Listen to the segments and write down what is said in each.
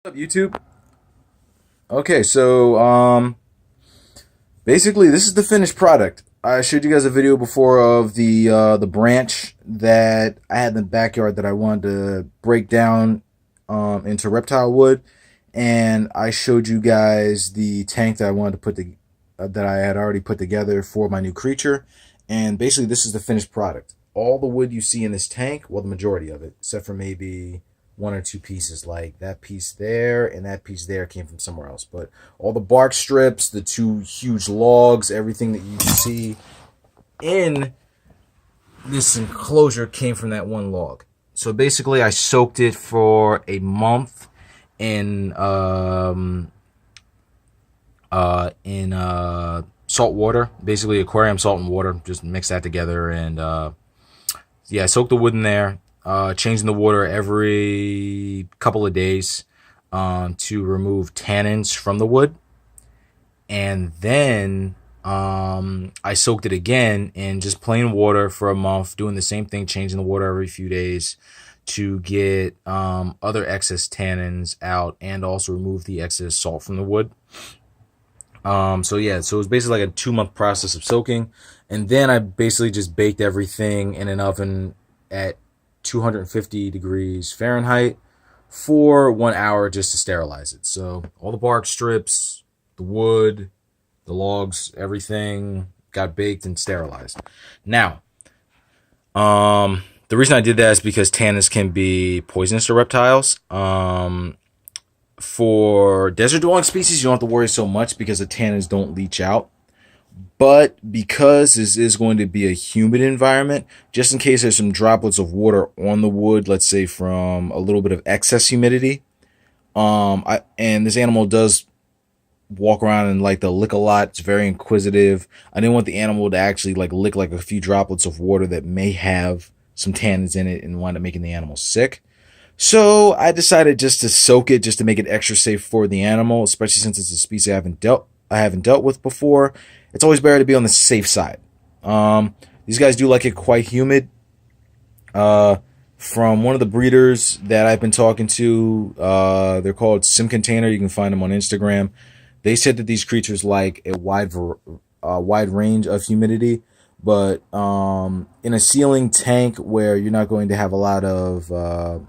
What's up, YouTube? Okay, so basically this is the finished product. I showed you guys a video before of the branch that I had in the backyard that I wanted to break down into reptile wood, and I showed you guys the tank that I wanted to put that I had already put together for my new creature, and basically this is the finished product. All the wood you see in this tank, well, the majority of it, except for maybe one or two pieces, like that piece there and that piece there came from somewhere else. But all the bark strips, the two huge logs, everything that you see in this enclosure came from that one log. So basically, I soaked it for a month in salt water, basically aquarium salt and water. Just mix that together, and yeah, I soaked the wood in there. Changing the water every couple of days to remove tannins from the wood. And then I soaked it again in just plain water for a month, doing the same thing, changing the water every few days to get other excess tannins out and also remove the excess salt from the wood. So yeah, so it was basically like a 2-month process of soaking. And then I basically just baked everything in an oven at 250 degrees Fahrenheit for 1 hour just to sterilize it. So all the bark strips, the wood, the logs, everything got baked and sterilized. Now, the reason I did that is because tannins can be poisonous to reptiles. For desert dwelling species, you don't have to worry so much because the tannins don't leach out. But because this is going to be a humid environment, just in case there's some droplets of water on the wood, let's say from a little bit of excess humidity, and this animal does walk around and like to lick a lot. It's very inquisitive. I didn't want the animal to actually like lick like a few droplets of water that may have some tannins in it and wind up making the animal sick. So I decided just to soak it, just to make it extra safe for the animal, especially since it's a species I haven't dealt with before. It's always better to be on the safe side. These guys do like it quite humid. From one of the breeders that I've been talking to, they're called Sim Container. You can find them on Instagram. They said that these creatures like a wide range of humidity, but in a ceiling tank where you're not going to have a lot of,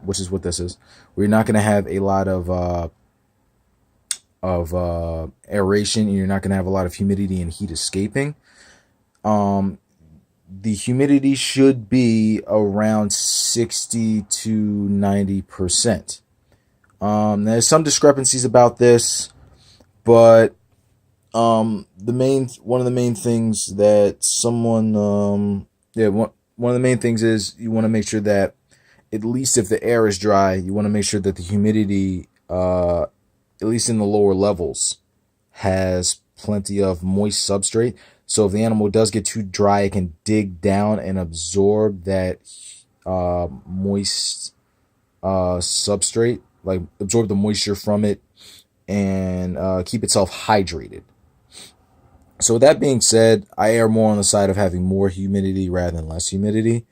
which is what this is, where you're not going to have a lot of aeration, and you're not going to have a lot of humidity and heat escaping. The humidity should be around 60 to 90%. There's some discrepancies about this, but one of the main things that one of the main things is you want to make sure that at least if the air is dry, you want to make sure that the humidity, at least in the lower levels, has plenty of moist substrate. So if the animal does get too dry, it can dig down and absorb that moist substrate, like absorb the moisture from it and keep itself hydrated. So with that being said, I err more on the side of having more humidity rather than less humidity.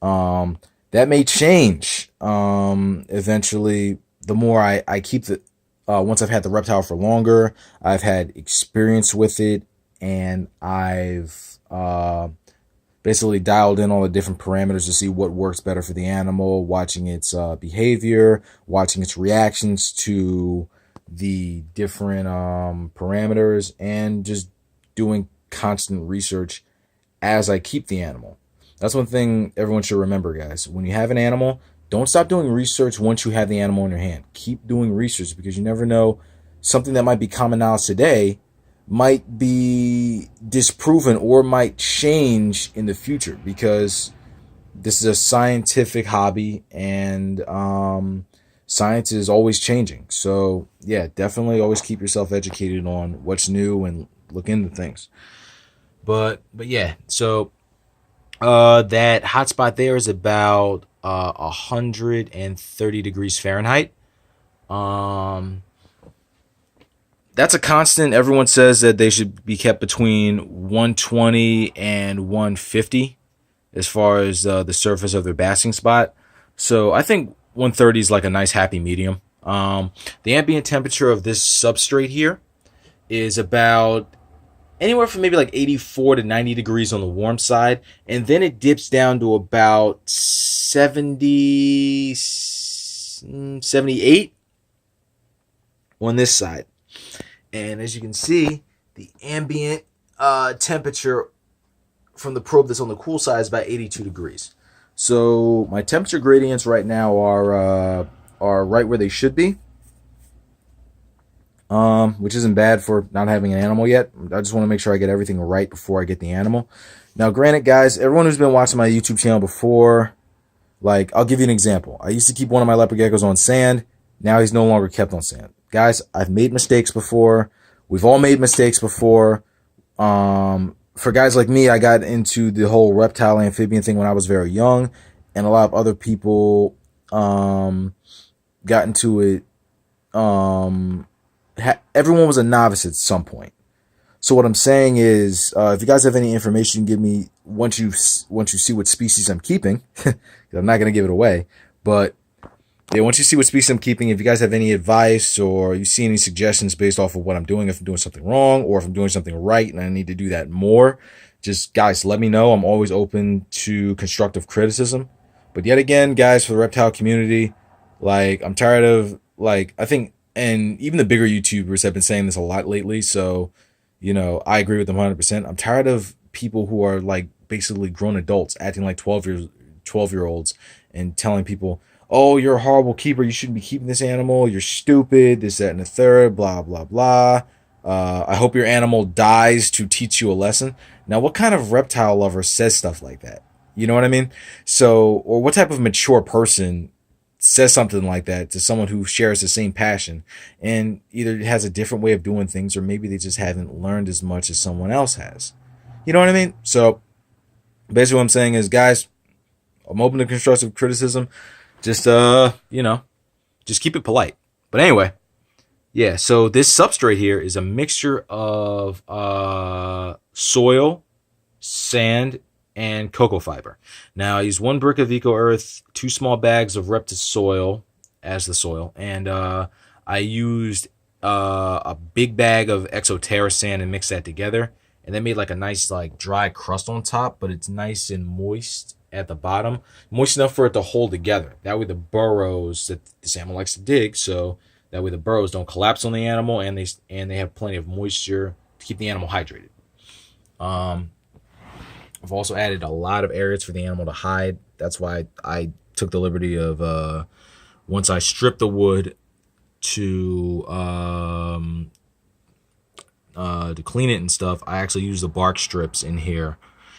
That may change eventually. The more I keep the once I've had the reptile for longer, I've had experience with it, and I've basically dialed in all the different parameters to see what works better for the animal, watching its behavior, watching its reactions to the different parameters, and just doing constant research as I keep the animal. That's one thing everyone should remember, guys. When you have an animal, don't stop doing research once you have the animal in your hand. Keep doing research, because you never know, something that might be common knowledge today might be disproven or might change in the future, because this is a scientific hobby, and science is always changing. So yeah, definitely always keep yourself educated on what's new and look into things. But yeah, so that hot spot there is about 130 degrees Fahrenheit. That's a constant. Everyone says that they should be kept between 120 and 150 as far as the surface of their basking spot. So I think 130 is like a nice happy medium. The ambient temperature of this substrate here is about anywhere from maybe like 84 to 90 degrees on the warm side, and then it dips down to about 70, 78 on this side. And as you can see, the ambient temperature from the probe that's on the cool side is about 82 degrees. So my temperature gradients right now are right where they should be, which isn't bad for not having an animal yet. I just want to make sure I get everything right before I get the animal. Now, granted, guys, everyone who's been watching my YouTube channel before, like, I'll give you an example. I used to keep one of my leopard geckos on sand. Now he's no longer kept on sand. Guys, I've made mistakes before. We've all made mistakes before. For guys like me, I got into the whole reptile amphibian thing when I was very young, and a lot of other people got into it. Everyone was a novice at some point. So what I'm saying is, if you guys have any information, give me once you see what species I'm keeping. I'm not gonna give it away, but yeah, once you see what species I'm keeping, if you guys have any advice or you see any suggestions based off of what I'm doing, if I'm doing something wrong or if I'm doing something right and I need to do that more, just guys, let me know. I'm always open to constructive criticism. But yet again, guys, for the reptile community, like, I'm tired of, like, I think, and even the bigger YouTubers have been saying this a lot lately. So, you know, I agree with them 100%. I'm tired of people who are like basically grown adults acting like 12-year-olds and telling people, oh, you're a horrible keeper. You shouldn't be keeping this animal. You're stupid. This, that, and the third. Blah, blah, blah. I hope your animal dies to teach you a lesson. Now, what kind of reptile lover says stuff like that? You know what I mean? So, or what type of mature person says something like that to someone who shares the same passion and either has a different way of doing things or maybe they just haven't learned as much as someone else has. You know what I mean? So, basically what I'm saying is, guys, I'm open to constructive criticism. Just, just keep it polite. But anyway, yeah, so this substrate here is a mixture of soil, sand, and cocoa fiber. Now, I used 1 brick of Eco Earth, 2 small bags of reptile soil as the soil, and I used a big bag of Exoterra sand and mixed that together, and then made like a nice like dry crust on top, but it's nice and moist at the bottom, moist enough for it to hold together. That way the burrows that this animal likes to dig, so that way the burrows don't collapse on the animal, and they have plenty of moisture to keep the animal hydrated. I've also added a lot of areas for the animal to hide. That's why I took the liberty of once I stripped the wood to clean it and stuff, I actually use the bark strips in here.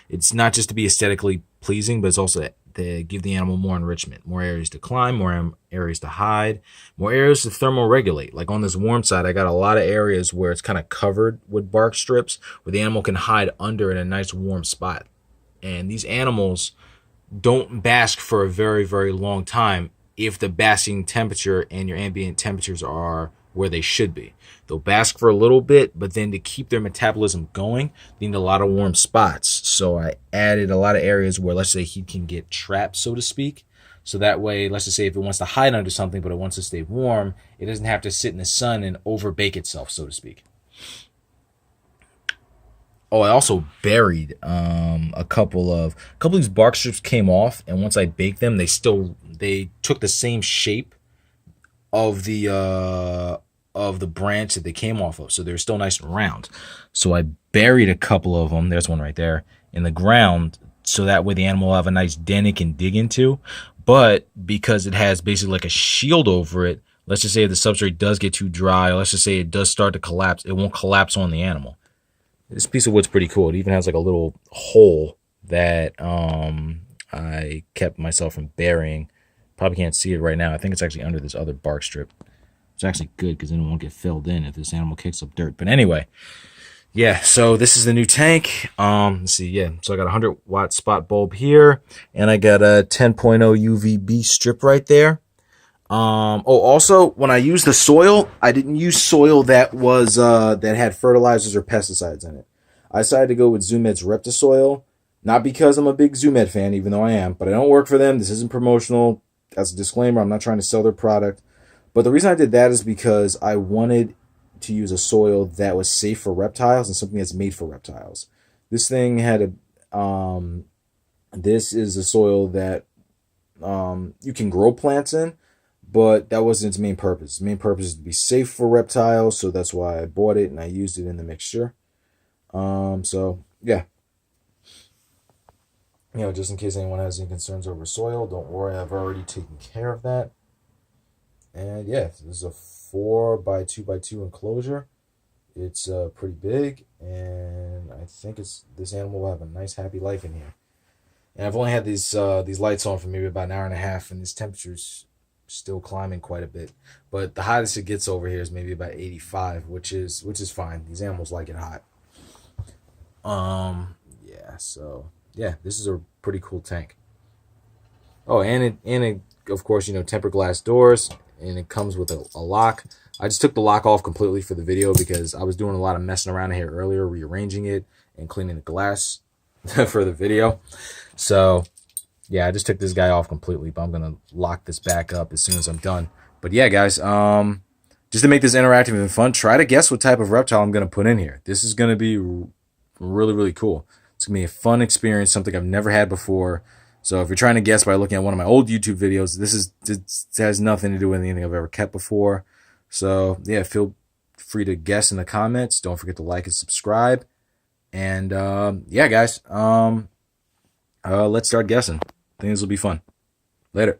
It's not just to be aesthetically pleasing, but it's also to give the animal more enrichment, more areas to climb, more areas to hide, more areas to thermoregulate. Like on this warm side, I got a lot of areas where it's kind of covered with bark strips where the animal can hide under in a nice warm spot. And these animals don't bask for a very, very long time if the basking temperature and your ambient temperatures are where they should be. They'll bask for a little bit, but then to keep their metabolism going, they need a lot of warm spots. So I added a lot of areas where, let's say, heat can get trapped, so to speak. So that way, let's just say if it wants to hide under something, but it wants to stay warm, it doesn't have to sit in the sun and overbake itself, so to speak. Oh, I also buried a couple of these bark strips came off, and once I baked them, they took the same shape of the branch that they came off of, so they're still nice and round. So I buried a couple of them. There's one right there in the ground, so that way the animal will have a nice den it can dig into. But because it has basically like a shield over it, let's just say if the substrate does get too dry, or let's just say it does start to collapse, it won't collapse on the animal. This piece of wood's pretty cool. It even has like a little hole that I kept myself from burying. Probably can't see it right now. I think it's actually under this other bark strip. It's actually good because then it won't get filled in if this animal kicks up dirt. But anyway, yeah, so this is the new tank. Let's see, yeah. So I got a 100-watt spot bulb here, and I got a 10.0 UVB strip right there. Also, when I used the soil, I didn't use soil that was that had fertilizers or pesticides in it. I decided to go with Zoomed's Reptisoil, not because I'm a big Zoomed fan, even though I am, but I don't work for them. This isn't promotional. As a disclaimer, I'm not trying to sell their product. But the reason I did that is because I wanted to use a soil that was safe for reptiles and something that's made for reptiles. This thing had this is a soil that you can grow plants in, but that wasn't its main purpose. Its main purpose is to be safe for reptiles, so that's why I bought it and I used it in the mixture. So yeah, just in case anyone has any concerns over soil, don't worry, I've already taken care of that. And yeah, this is a 4x2x2 enclosure. It's pretty big, and I think this animal will have a nice, happy life in here. And I've only had these lights on for maybe about an hour and a half, and this temperature's still climbing quite a bit. But the hottest it gets over here is maybe about 85, which is fine. These animals like it hot. Yeah. So yeah, this is a pretty cool tank. Oh, and it of course tempered glass doors, and it comes with a lock. I just took the lock off completely for the video because I was doing a lot of messing around here earlier, rearranging it and cleaning the glass for the video. So yeah, I just took this guy off completely, but I'm gonna lock this back up as soon as I'm done. But yeah, guys, just to make this interactive and fun, try to guess what type of reptile I'm gonna put in here. This is gonna be really, really cool. It's gonna be a fun experience, something I've never had before. So if you're trying to guess by looking at one of my old YouTube videos, it has nothing to do with anything I've ever kept before. So yeah, feel free to guess in the comments. Don't forget to like and subscribe. And yeah, guys, let's start guessing. I think this will be fun. Later.